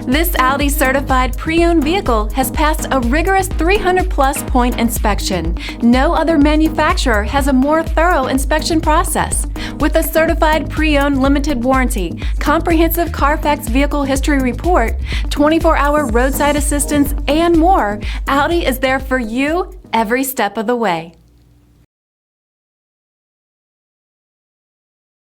This Audi certified pre-owned vehicle has passed a rigorous 300-plus point inspection. No other manufacturer has a more thorough inspection process. With a certified pre-owned limited warranty, comprehensive CARFAX vehicle history report, 24-hour roadside assistance, and more, Audi is there for you every step of the way.